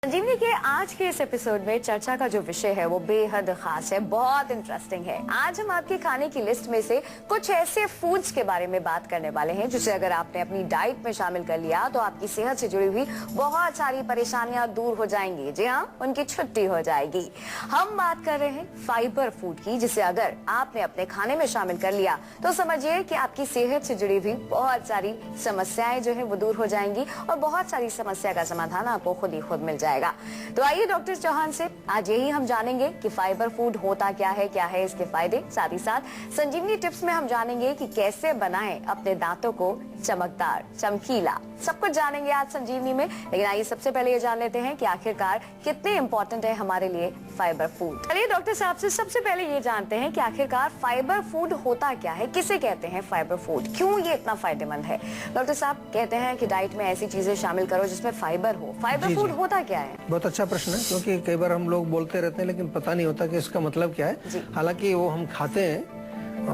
संजीवनी के आज के इस एपिसोड में चर्चा का जो विषय है वो बेहद खास है, बहुत इंटरेस्टिंग है। आज हम आपके खाने की लिस्ट में से कुछ ऐसे फूड्स के बारे में बात करने वाले हैं जिसे अगर आपने अपनी डाइट में शामिल कर लिया तो आपकी सेहत से जुड़ी हुई बहुत सारी परेशानियां दूर हो जाएंगी। जी हाँ, उनकी छुट्टी हो जाएगी। हम बात कर रहे हैं फाइबर फूड की, जिसे अगर आपने अपने खाने में शामिल कर लिया तो समझिए कि आपकी सेहत से जुड़ी हुई बहुत सारी समस्याएं जो है वो दूर हो जाएंगी और बहुत सारी समस्या का समाधान आपको खुद ही खुद मिल जाएगा। तो आइए डॉक्टर चौहान से आज यही हम जानेंगे कि फाइबर फूड होता क्या है इसके फायदे, साथ ही साथ संजीवनी टिप्स में हम जानेंगे कि कैसे बनाएं अपने दांतों को चमकदार, चमकीला। सब कुछ जानेंगे आज संजीवनी में। लेकिन आइए सबसे पहले ये जान लेते हैं कि आखिरकार कितने इम्पोर्टेंट है हमारे लिए फाइबर फूड। चलिए डॉक्टर साहब से सबसे पहले ये जानते हैं कि आखिरकार फाइबर फूड होता क्या है, किसे कहते हैं फाइबर फूड, क्यों ये इतना फायदेमंद है। डॉक्टर साहब कहते हैं कि डाइट में ऐसी चीजें शामिल करो जिसमें फाइबर हो। फाइबर फूड होता क्या है? बहुत अच्छा प्रश्न है, क्योंकि कई बार हम लोग बोलते रहते हैं लेकिन पता नहीं होता कि इसका मतलब क्या है। हालांकि वो हम खाते हैं,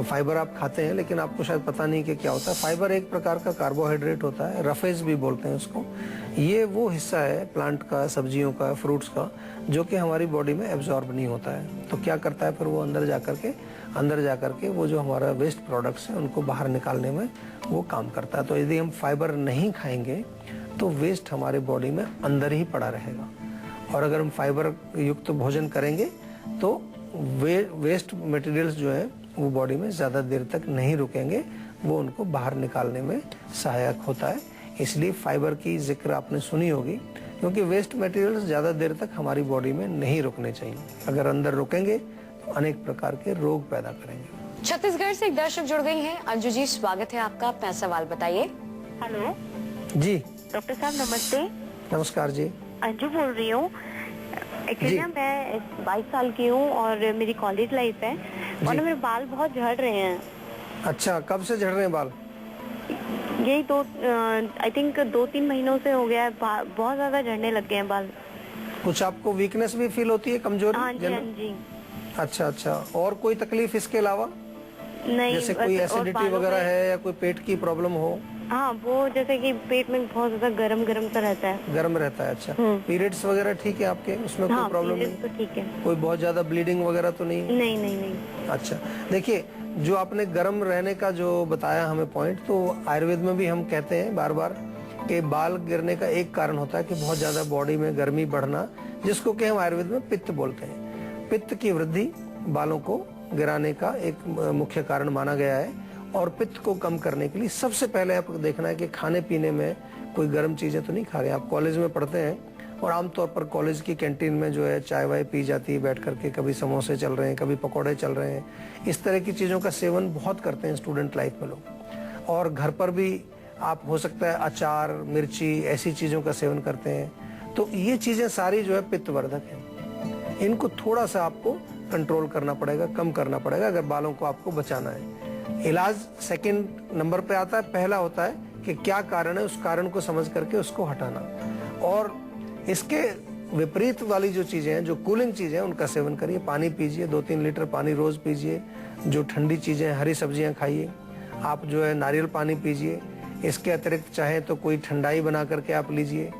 फाइबर आप खाते हैं, लेकिन आपको शायद पता नहीं कि क्या होता है। फाइबर एक प्रकार का कार्बोहाइड्रेट होता है, रफेज भी बोलते हैं उसको। ये वो हिस्सा है प्लांट का, सब्जियों का, फ्रूट्स का, जो कि हमारी बॉडी में एब्जॉर्ब नहीं होता है। तो क्या करता है फिर वो अंदर जाकर के वो जो हमारा वेस्ट प्रोडक्ट्स है उनको बाहर निकालने में वो काम करता है। तो यदि हम फाइबर नहीं खाएंगे तो वेस्ट हमारे बॉडी में अंदर ही पड़ा रहेगा, और अगर हम फाइबर युक्त भोजन करेंगे तो वेस्ट मटेरियल्स जो है वो बॉडी में ज़्यादा देर तक नहीं रुकेंगे, वो उनको बाहर निकालने में सहायक होता है। इसलिए फाइबर की जिक्र आपने सुनी होगी, क्योंकि वेस्ट मटेरियल्स ज़्यादा देर तक हमारी बॉडी में नहीं रुकने चाहिए। अगर अंदर रुकेंगे तो अनेक प्रकार के रोग पैदा करेंगे। छत्तीसगढ़ से एक दर्शक जुड़ गई हैं। अंजू जी, स्वागत है आपका, अपना सवाल बताइए। हेलो जी डॉक्टर साहब, नमस्ते। नमस्कार जी, अंजू बोल रही हूँ। एक्चुअली मैं 22 साल की हूँ और मेरी कॉलेज लाइफ है और मेरे बाल बहुत झड़ रहे हैं। अच्छा, कब से झड़ रहे हैं बाल? यही आई थिंक 2-3 महीनों से हो गया है, बहुत ज्यादा झड़ने लग गए हैं बाल। कुछ आपको वीकनेस भी फील होती है, कमजोरी? हाँ जी, हाँ जी। अच्छा, और कोई तकलीफ इसके अलावा? नहीं, जैसे कोई एसिडिटी वगैरह है या कोई पेट की प्रॉब्लम हो? हाँ, वो जैसे कि पेट में बहुत ज्यादा गरम सा रहता है। गर्म रहता है। अच्छा, पीरियड्स वगैरह ठीक है आपके, उसमें कोई प्रॉब्लम नहीं? तो ठीक है। कोई बहुत ज्यादा ब्लीडिंग वगैरह तो नहीं? नहीं। अच्छा, देखिए, जो आपने गर्म रहने का जो बताया हमें पॉइंट, तो आयुर्वेद में भी हम कहते हैं बार बार कि बाल गिरने का एक कारण होता है कि बहुत ज्यादा बॉडी में गर्मी बढ़ना, जिसको कि हम आयुर्वेद में पित्त बोलते हैं। पित्त की वृद्धि बालों को गिराने का एक मुख्य कारण माना गया है। और पित्त को कम करने के लिए सबसे पहले आपको देखना है कि खाने पीने में कोई गर्म चीजें तो नहीं खा रहे। आप कॉलेज में पढ़ते हैं और आमतौर पर कॉलेज की कैंटीन में जो है चाय वाय पी जाती है बैठ करके, कभी समोसे चल रहे हैं, कभी पकौड़े चल रहे हैं। इस तरह की चीजों का सेवन बहुत करते हैं स्टूडेंट लाइफ में लोग। और घर पर भी आप हो सकता है अचार, मिर्ची, ऐसी चीजों का सेवन करते हैं। तो ये चीजें सारी जो है पित्तवर्धक है। इनको थोड़ा सा आपको कंट्रोल करना पड़ेगा, कम करना पड़ेगा, अगर बालों को आपको बचाना है। इलाज सेकंड नंबर पे आता है। पहला होता है कि क्या कारण है, उस कारण को समझ करके उसको हटाना। और इसके विपरीत वाली जो चीजें हैं, जो कूलिंग चीजें हैं, उनका सेवन करिए। पानी पीजिए, 2-3 लीटर पानी रोज पीजिए। जो ठंडी चीजें, हरी सब्जियां खाइए। आप जो है नारियल पानी पीजिए। इसके अतिरिक्त चाहे तो कोई ठंडाई बना करके आप लीजिए,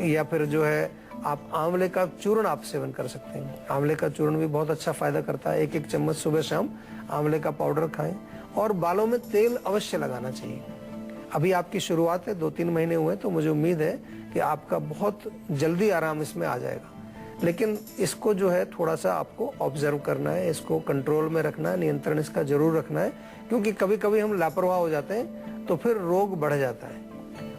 या फिर जो है आप आंवले का चूर्ण आप सेवन कर सकते हैं। आंवले का चूर्ण भी बहुत अच्छा फायदा करता है। 1-1 चम्मच सुबह शाम आंवले का पाउडर खाएं। और बालों में तेल अवश्य लगाना चाहिए। अभी आपकी शुरुआत है, 2-3 महीने हुए, तो मुझे उम्मीद है कि आपका बहुत जल्दी आराम इसमें आ जाएगा। लेकिन इसको जो है थोड़ा सा आपको ऑब्जर्व करना है, इसको कंट्रोल में रखना है, नियंत्रण इसका जरूर रखना है। क्योंकि कभी कभी हम लापरवाह हो जाते हैं तो फिर रोग बढ़ जाता है,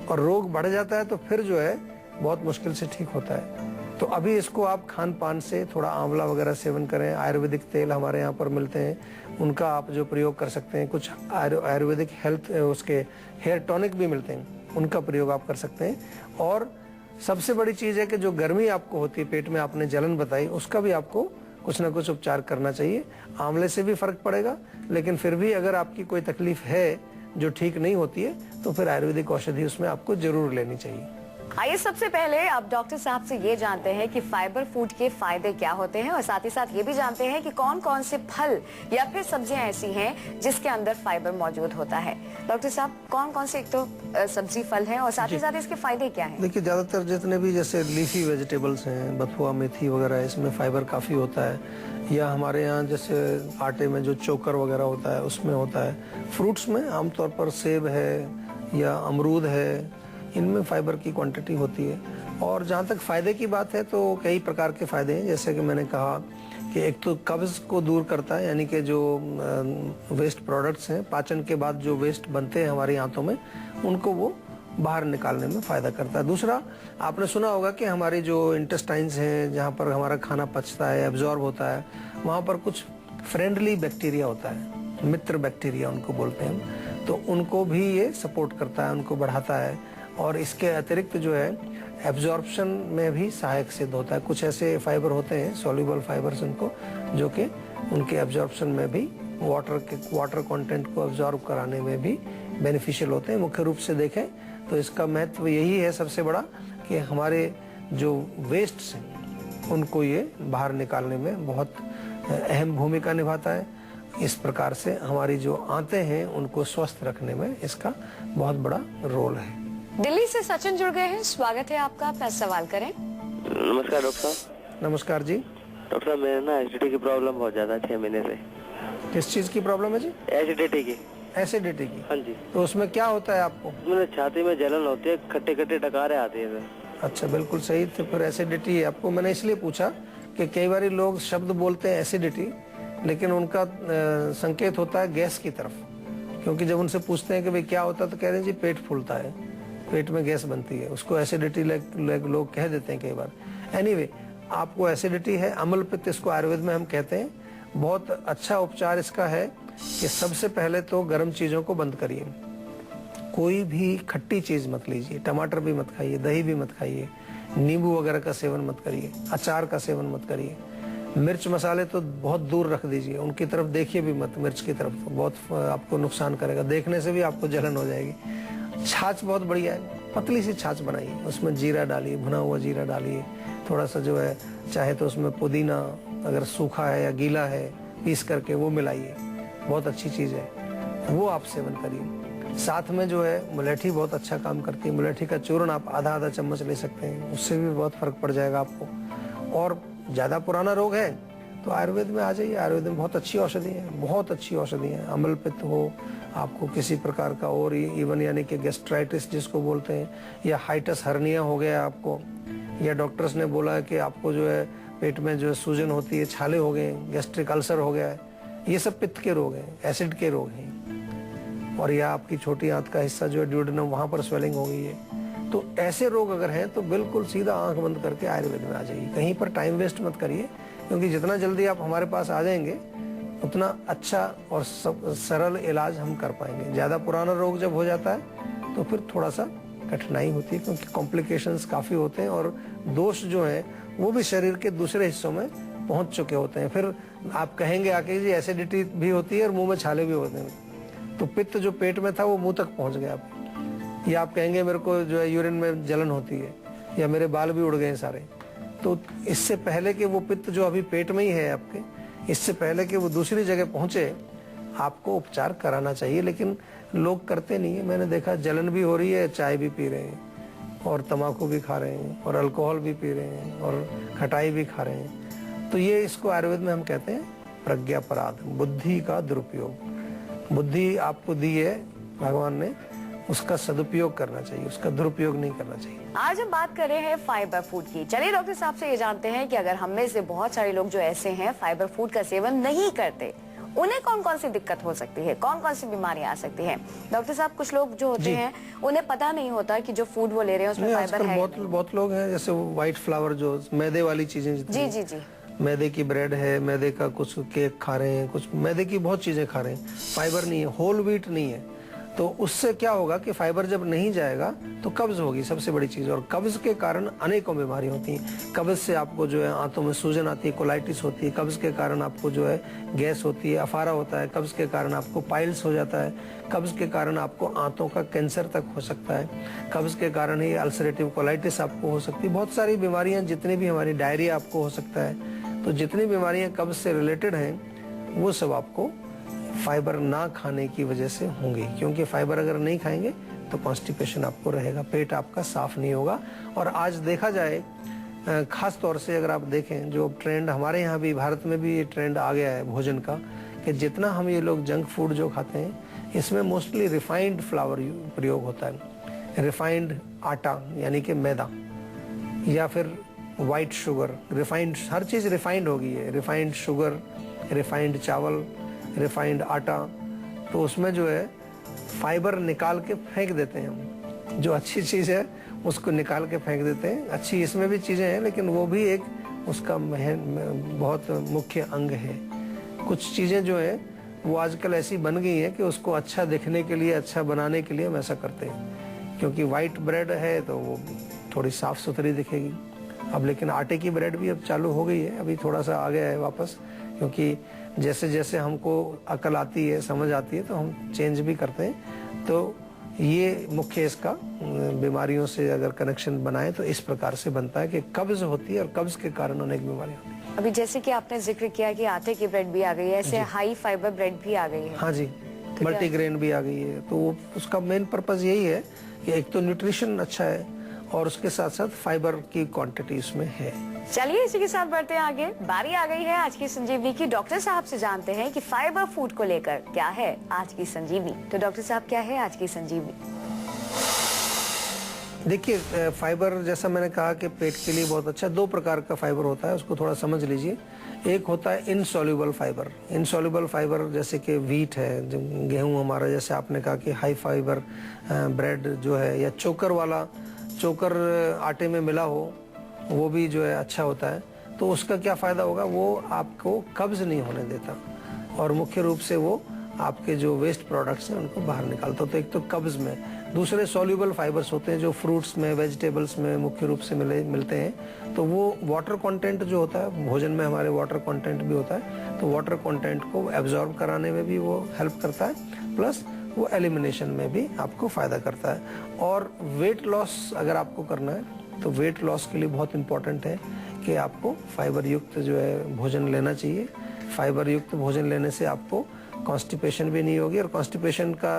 और रोग बढ़ जाता है तो फिर जो है बहुत मुश्किल से ठीक होता है। तो अभी इसको आप खान पान से थोड़ा आंवला वगैरह सेवन करें। आयुर्वेदिक तेल हमारे यहाँ पर मिलते हैं, उनका आप जो प्रयोग कर सकते हैं। कुछ आयुर्वेदिक हेल्थ उसके हेयर टॉनिक भी मिलते हैं, उनका प्रयोग आप कर सकते हैं। और सबसे बड़ी चीज़ है कि जो गर्मी आपको होती है, पेट में आपने जलन बताई, उसका भी आपको कुछ ना कुछ उपचार करना चाहिए। आंवले से भी फर्क पड़ेगा, लेकिन फिर भी अगर आपकी कोई तकलीफ है जो ठीक नहीं होती है तो फिर आयुर्वेदिक औषधि उसमें आपको जरूर लेनी चाहिए। आइए सबसे पहले अब डॉक्टर साहब से ये जानते हैं कि फाइबर फूड के फायदे क्या होते हैं और साथ ही साथ ये भी जानते हैं कि कौन कौन से फल या फिर सब्जियां ऐसी हैं जिसके अंदर फाइबर मौजूद होता है। डॉक्टर साहब, कौन कौन से एक तो सब्जी फल हैं और साथ ही साथ इसके फायदे क्या हैं? देखिए, ज्यादातर जितने भी जैसे लीफी वेजिटेबल्स हैं, बथुआ, मेथी वगैरह, इसमें फाइबर काफी होता है। या हमारे यहाँ जैसे आटे में जो चोकर वगैरह होता है उसमें होता है। फ्रूट्स में आमतौर पर सेब है या अमरूद है, इनमें फाइबर की क्वांटिटी होती है। और जहाँ तक फायदे की बात है तो कई प्रकार के फायदे हैं। जैसे कि मैंने कहा कि एक तो कब्ज को दूर करता है, यानी कि जो वेस्ट प्रोडक्ट्स हैं, पाचन के बाद जो वेस्ट बनते हैं हमारी आंतों में, उनको वो बाहर निकालने में फायदा करता है। दूसरा, आपने सुना होगा कि हमारी जो इंटेस्टाइन्स हैं, जहाँ पर हमारा खाना पचता है, एब्जॉर्ब होता है, वहाँ पर कुछ फ्रेंडली बैक्टीरिया होता है, मित्र बैक्टीरिया उनको बोलते हैं। तो उनको भी ये सपोर्ट करता है, उनको बढ़ाता है। और इसके अतिरिक्त जो है एब्जॉर्प्शन में भी सहायक सिद्ध होता है। कुछ ऐसे फाइबर होते हैं, सॉल्युबल फाइबर्स उनको, जो कि उनके एब्जॉर्प्शन में भी वाटर कंटेंट को एब्जॉर्ब कराने में भी बेनिफिशियल होते हैं। मुख्य रूप से देखें तो इसका महत्व यही है सबसे बड़ा कि हमारे जो वेस्ट हैं उनको ये बाहर निकालने में बहुत अहम भूमिका निभाता है। इस प्रकार से हमारी जो आंतें हैं उनको स्वस्थ रखने में इसका बहुत बड़ा रोल है। दिल्ली से सचिन जुड़ गए हैं, स्वागत है आपका, अपना सवाल करें। नमस्कार डॉक्टर साहब। नमस्कार जी। डॉक्टर साहब, मेरे ना एसिडिटी की प्रॉब्लम बहुत ज्यादा 6 महीने से। किस चीज की प्रॉब्लम है जी? एसिडिटी की। एसिडिटी की? हाँ जी। तो उसमें क्या होता है आपको? मेरे छाती में जलन होती है, खट्टे खट्टे डकारे आते हैं। अच्छा, बिल्कुल सही। तो फिर एसिडिटी है आपको। मैंने इसलिए पूछा कि कई बार लोग शब्द बोलते हैं एसिडिटी, लेकिन उनका संकेत होता है गैस की तरफ। क्योंकि जब उनसे पूछते हैं कि भाई क्या होता है तो कहते हैं जी पेट फूलता है, पेट में गैस बनती है, उसको एसिडिटी लोग कह देते हैं कई बार। एनीवे, आपको एसिडिटी है, अम्ल पित्त इसको आयुर्वेद में हम कहते हैं। बहुत अच्छा उपचार इसका है कि सबसे पहले तो गर्म चीजों को बंद करिए। कोई भी खट्टी चीज मत लीजिए, टमाटर भी मत खाइए, दही भी मत खाइए, नींबू वगैरह का सेवन मत करिए, अचार का सेवन मत करिए। मिर्च मसाले तो बहुत दूर रख दीजिए, उनकी तरफ देखिए भी मत। मिर्च की तरफ तो बहुत आपको नुकसान करेगा, देखने से भी आपको जलन हो जाएगी। छाछ बहुत बढ़िया है, पतली सी छाछ बनाइए, उसमें जीरा डालिए, भुना हुआ जीरा डालिए, थोड़ा सा जो है चाहे तो उसमें पुदीना अगर सूखा है या गीला है पीस करके वो मिलाइए, बहुत अच्छी चीज है, वो आप सेवन करिए। साथ में जो है मुलेठी बहुत अच्छा काम करती है, मुलेठी का चूर्ण आप आधा आधा चम्मच ले सकते हैं, उससे भी बहुत फर्क पड़ जाएगा आपको। और ज्यादा पुराना रोग है तो आयुर्वेद में आ जाइए, आयुर्वेद में बहुत अच्छी औषधि है, बहुत अच्छी औषधि है। अम्ल पित्त हो, आपको किसी प्रकार का और इवन यानी कि गैस्ट्राइटिस जिसको बोलते हैं, या हाइटस हर्निया हो गया आपको, या डॉक्टर्स ने बोला है कि आपको जो है पेट में जो है सूजन होती है, छाले हो गए, गैस्ट्रिक अल्सर हो गया है, ये सब पित्त के रोग हैं, एसिड के रोग हैं। और या आपकी छोटी आंत का हिस्सा जो है ड्यूडेनम, वहां पर स्वेलिंग हो गई है। तो ऐसे रोग अगर हैं तो बिल्कुल सीधा आंख बंद करके आयुर्वेद में आ जाइए, कहीं पर टाइम वेस्ट मत करिए, क्योंकि जितना जल्दी आप हमारे पास आ जाएंगे उतना अच्छा और सरल इलाज हम कर पाएंगे। ज्यादा पुराना रोग जब हो जाता है तो फिर थोड़ा सा कठिनाई होती है, क्योंकि कॉम्प्लिकेशंस काफी होते हैं और दोष जो है वो भी शरीर के दूसरे हिस्सों में पहुंच चुके होते हैं। फिर आप कहेंगे आके जी एसिडिटी भी होती है और मुंह में छाले भी होते हैं, तो पित्त जो पेट में था वो मुंह तक पहुंच गया। या आप कहेंगे मेरे को जो है यूरिन में जलन होती है, या मेरे बाल भी उड़ गए सारे। तो इससे पहले कि वो पित्त जो अभी पेट में ही है आपके, इससे पहले कि वो दूसरी जगह पहुंचे, आपको उपचार कराना चाहिए। लेकिन लोग करते नहीं है। मैंने देखा जलन भी हो रही है, चाय भी पी रहे हैं, और तंबाकू भी खा रहे हैं, और अल्कोहल भी पी रहे हैं, और खटाई भी खा रहे हैं। तो ये इसको आयुर्वेद में हम कहते हैं प्रज्ञापराध, बुद्धि का दुरुपयोग। बुद्धि आपको दी है भगवान ने, उसका सदुपयोग करना चाहिए, उसका दुरुपयोग नहीं करना चाहिए। आज हम बात कर रहे हैं फाइबर फूड की। चलिए डॉक्टर साहब से ये जानते हैं कि अगर हम में से बहुत सारे लोग जो ऐसे हैं फाइबर फूड का सेवन नहीं करते, उन्हें कौन कौन सी दिक्कत हो सकती है, कौन कौन सी बीमारियां आ सकती हैं? डॉक्टर साहब, कुछ लोग जो होते हैं उन्हें पता नहीं होता कि जो फूड वो ले रहे हैं उसमें फाइबर है। बहुत लोग हैं, जैसे व्हाइट फ्लावर, जो मैदे वाली चीजें, जी जी जी, मैदे की ब्रेड है, मैदे का कुछ केक खा रहे हैं, कुछ मैदे की बहुत चीजें खा रहे हैं, फाइबर नहीं है, होल व्हीट नहीं है। तो उससे क्या होगा कि फाइबर जब नहीं जाएगा तो कब्ज होगी सबसे बड़ी चीज, और कब्ज के कारण अनेकों बीमारियां होती हैं। कब्ज से आपको जो है आंतों में सूजन आती है, कोलाइटिस होती है, कब्ज के कारण आपको जो है गैस होती है, अफारा होता है, कब्ज के कारण आपको पाइल्स हो जाता है, कब्ज के कारण आपको आंतों का कैंसर तक हो सकता है, कब्ज के कारण ही अल्सरेटिव कोलाइटिस आपको हो सकती है। बहुत सारी बीमारियां, जितनी भी हमारी डायरिया आपको हो सकता है, तो जितनी बीमारियां कब्ज से रिलेटेड हैं वो सब आपको फाइबर ना खाने की वजह से होंगी, क्योंकि फाइबर अगर नहीं खाएंगे तो कॉन्स्टिपेशन आपको रहेगा, पेट आपका साफ नहीं होगा। और आज देखा जाए खास तौर से अगर आप देखें, जो ट्रेंड हमारे यहाँ भी, भारत में भी ये ट्रेंड आ गया है भोजन का, कि जितना हम ये लोग जंक फूड जो खाते हैं इसमें मोस्टली रिफाइंड फ्लावर प्रयोग होता है, रिफाइंड आटा यानी कि मैदा, या फिर वाइट शुगर, रिफाइंड, हर चीज़ रिफाइंड हो गई है, रिफाइंड शुगर, रिफाइंड चावल, रिफाइंड आटा। तो उसमें जो है फाइबर निकाल के फेंक देते हैं हम, जो अच्छी चीज़ है उसको निकाल के फेंक देते हैं। अच्छी इसमें भी चीज़ें हैं, लेकिन वो भी एक उसका बहुत मुख्य अंग है। कुछ चीज़ें जो है वो आजकल ऐसी बन गई हैं कि उसको अच्छा दिखने के लिए, अच्छा बनाने के लिए हम ऐसा करते हैं, क्योंकि वाइट ब्रेड है तो वो थोड़ी साफ सुथरी दिखेगी। अब लेकिन आटे की ब्रेड भी अब चालू हो गई है, अभी थोड़ा सा आ गया है वापस, क्योंकि जैसे जैसे हमको अकल आती है, समझ आती है, तो हम चेंज भी करते हैं। तो ये मुख्य इसका बीमारियों से अगर कनेक्शन बनाए तो इस प्रकार से बनता है कि कब्ज होती है और कब्ज के कारण अनेक बीमारियां होती हैं। अभी जैसे कि आपने जिक्र किया कि आटे की ब्रेड भी आ गई है, ऐसे हाई फाइबर ब्रेड भी आ गई है। हाँ जी, मल्टीग्रेन भी आ गई है। तो उसका मेन पर्पज यही है कि एक तो न्यूट्रिशन अच्छा है और उसके साथ साथ फाइबर की क्वांटिटी इसमें है। चलिए इसी के साथ बढ़ते हैं आगे। बारी आ गई है आज की संजीवनी की। डॉक्टर साहब से जानते हैं कि फाइबर फूड को लेकर क्या है आज की संजीवनी। तो डॉक्टर साहब, क्या है आज की संजीवनी? देखिए, फाइबर जैसा मैंने कहा कि पेट के लिए बहुत अच्छा, दो प्रकार का फाइबर होता है, उसको थोड़ा समझ लीजिए। एक होता है इनसॉल्युबल फाइबर। इनसॉल्युबल फाइबर जैसे कि व्हीट है, गेहूं हमारा, जैसे आपने कहा कि हाई फाइबर ब्रेड जो है, या चोकर वाला, चोकर आटे में मिला हो, वो भी जो है अच्छा होता है। तो उसका क्या फायदा होगा, वो आपको कब्ज नहीं होने देता और मुख्य रूप से वो आपके जो वेस्ट प्रोडक्ट्स हैं उनको बाहर निकालता। तो एक तो कब्ज में, दूसरे सॉल्युबल फाइबर्स होते हैं जो फ्रूट्स में, वेजिटेबल्स में मुख्य रूप से मिलते हैं। तो वो वाटर कंटेंट जो होता है, भोजन में हमारे वाटर कंटेंट भी होता है, तो वाटर कंटेंट को एब्जॉर्ब कराने में भी वो हेल्प करता है, प्लस वो एलिमिनेशन में भी आपको फायदा करता है। और वेट लॉस अगर आपको करना है तो वेट लॉस के लिए बहुत इंपॉर्टेंट है कि आपको फाइबर युक्त जो है भोजन लेना चाहिए। फाइबर युक्त भोजन लेने से आपको कॉन्स्टिपेशन भी नहीं होगी, और कॉन्स्टिपेशन का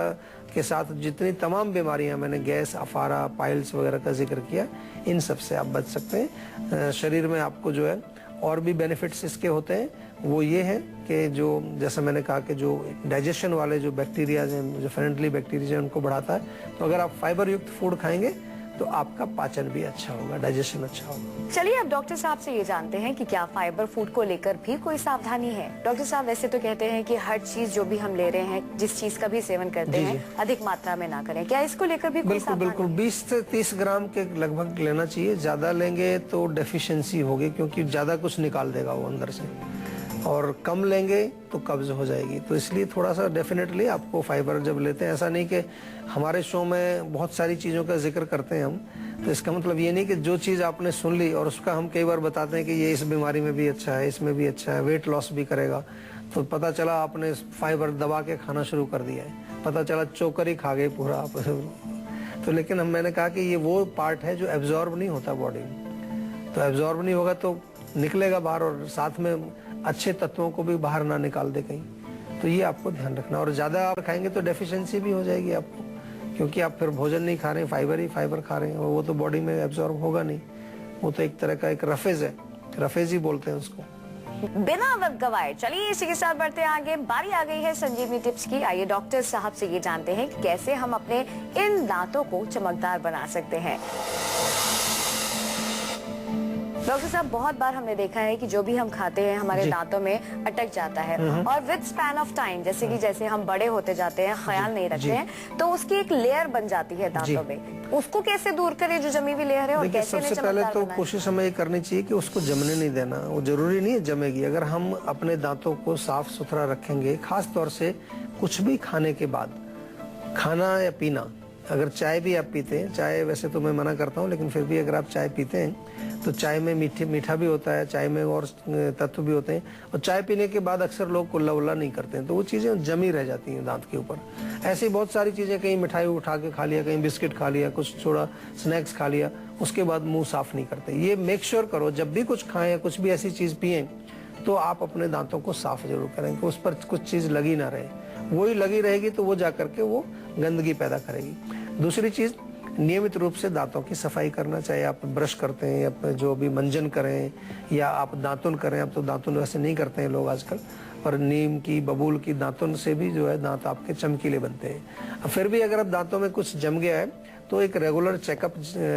के साथ जितनी तमाम बीमारियां, मैंने गैस, अफारा, पाइल्स वगैरह का जिक्र किया, इन सब से आप बच सकते हैं। शरीर में आपको जो है और भी बेनिफिट्स इसके होते हैं। वो ये है कि जो जैसा मैंने कहा कि जो डाइजेशन वाले जो बैक्टीरिया हैं, जो फ्रेंडली बैक्टीरिया उनको बढ़ाता है। तो अगर आप फाइबर युक्त फूड खाएंगे तो आपका पाचन भी अच्छा होगा, डाइजेशन अच्छा होगा। चलिए अब डॉक्टर साहब से ये जानते हैं कि क्या फाइबर फूड को लेकर भी कोई सावधानी है। डॉक्टर साहब, वैसे तो कहते हैं कि हर चीज जो भी हम ले रहे हैं, जिस चीज का भी सेवन करते हैं, अधिक मात्रा में ना करें। क्या इसको लेकर भी कोई सावधानी? बिल्कुल 20 से 30 ग्राम के लगभग लेना चाहिए। ज्यादा लेंगे तो डेफिशिएंसी होगी, क्योंकि ज्यादा कुछ निकाल देगा वो अंदर से, और कम लेंगे तो कब्ज हो जाएगी। तो इसलिए थोड़ा सा डेफिनेटली आपको फाइबर जब लेते हैं, ऐसा नहीं कि हमारे शो में बहुत सारी चीज़ों का जिक्र करते हैं हम, तो इसका मतलब ये नहीं कि जो चीज़ आपने सुन ली और उसका हम कई बार बताते हैं कि ये इस बीमारी में भी अच्छा है, इसमें भी अच्छा है, वेट लॉस भी करेगा, तो पता चला आपने फाइबर दबा के खाना शुरू कर दिया है, पता चला चोकर ही खा गए पूरा आप। तो लेकिन मैंने कहा कि ये वो पार्ट है जो एब्जॉर्ब नहीं होता बॉडी में, तो एब्जॉर्ब नहीं होगा तो निकलेगा बाहर, और साथ में अच्छे तत्वों को भी बाहर ना निकाल दे कहीं। तो ये आपको ध्यान रखना। और ज़्यादा आप खाएंगे तो डेफिशिएंसी भी हो जाएगी आपको, क्योंकि आप फिर भोजन नहीं खा रहे हैं, फाइबर ही फाइबर खा रहे हैं, और वो तो बॉडी में एब्जॉर्ब होगा नहीं। वो तो एक तरह का एक रफेज है, रफेज ही बोलते हैं उसको। बिना वक्त गवाए चलिए इसी के साथ बढ़ते हैं आगे। बारी आ गई है संजीवनी टिप्स की। आइए डॉक्टर साहब से ये जानते हैं कि कैसे हम अपने इन दांतों को चमकदार बना सकते हैं। डॉक्टर साहब, बहुत बार हमने देखा है कि जो भी हम खाते हैं हमारे दांतों में अटक जाता है, और विद स्पैन ऑफ टाइम, जैसे कि जैसे हम बड़े होते जाते हैं, ख्याल नहीं रखते हैं, तो उसकी एक लेयर बन जाती है दांतों में। उसको कैसे दूर करें, जो जमी हुई लेयर है, और कैसे सबसे पहले तो कोशिश हमें ये करनी चाहिए कि उसको जमने नहीं देना। वो जरूरी नहीं है जमेगी। अगर हम अपने दांतों को साफ सुथरा रखेंगे, खास तौर से कुछ भी खाने के बाद, खाना या पीना, अगर चाय भी आप पीते हैं, चाय वैसे तो मैं मना करता हूँ, लेकिन फिर भी अगर आप चाय पीते हैं तो चाय में मीठा भी होता है, चाय में और तत्व भी होते हैं, और चाय पीने के बाद अक्सर लोग कुल्ला वुल्ला नहीं करते हैं, तो वो चीज़ें जमी रह जाती हैं दांत के ऊपर। ऐसी बहुत सारी चीज़ें, कहीं मिठाई उठा के खा लिया, कहीं बिस्किट खा लिया, कुछ थोड़ा स्नैक्स खा लिया, उसके बाद मुंह साफ नहीं करते। ये मेक श्योर करो जब भी कुछ खाएं या कुछ भी ऐसी चीज़ पिएं तो आप अपने दांतों को साफ जरूर करें कि उस पर कुछ चीज़ लगी ना रहे। वही लगी रहेगी तो वो जा करके वो गंदगी पैदा करेगी। दूसरी चीज़, नियमित रूप से दांतों की सफाई करना, चाहे आप ब्रश करते हैं या जो भी मंजन करें या आप दातुन करें। अब तो दातुन वैसे नहीं करते हैं लोग आजकल, पर नीम की, बबूल की दातुन से भी जो है दांत आपके चमकीले बनते हैं। फिर भी अगर अब दांतों में कुछ जम गया है तो एक रेगुलर चेकअप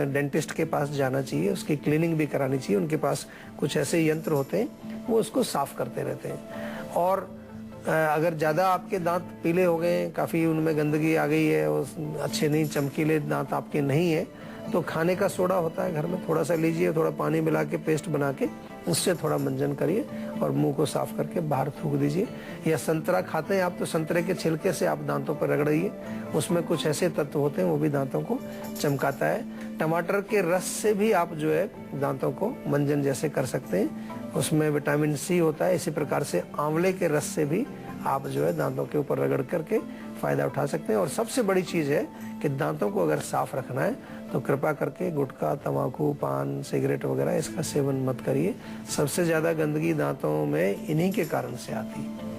डेंटिस्ट के पास जाना चाहिए, उसकी क्लीनिंग भी करानी चाहिए। उनके पास कुछ ऐसे यंत्र होते हैं, वो उसको साफ करते रहते हैं। और अगर ज़्यादा आपके दांत पीले हो गए, काफ़ी उनमें गंदगी आ गई है, अच्छे नहीं, चमकीले दांत आपके नहीं है, तो खाने का सोडा होता है घर में, थोड़ा सा लीजिए, थोड़ा पानी मिला के पेस्ट बना के उससे थोड़ा मंजन करिए और मुंह को साफ करके बाहर थूक दीजिए। या संतरा खाते हैं आप तो संतरे के छिलके से आप दांतों पर रगड़िए, उसमें कुछ ऐसे तत्व होते हैं वो भी दांतों को चमकाता है। टमाटर के रस से भी आप जो है दांतों को मंजन जैसे कर सकते हैं, उसमें विटामिन सी होता है। इसी प्रकार से आंवले के रस से भी आप जो है दांतों के ऊपर रगड़ करके फायदा उठा सकते हैं। और सबसे बड़ी चीज़ है कि दांतों को अगर साफ रखना है तो कृपा करके गुटखा, तंबाकू, पान, सिगरेट वगैरह इसका सेवन मत करिए। सबसे ज़्यादा गंदगी दांतों में इन्हीं के कारण से आती है।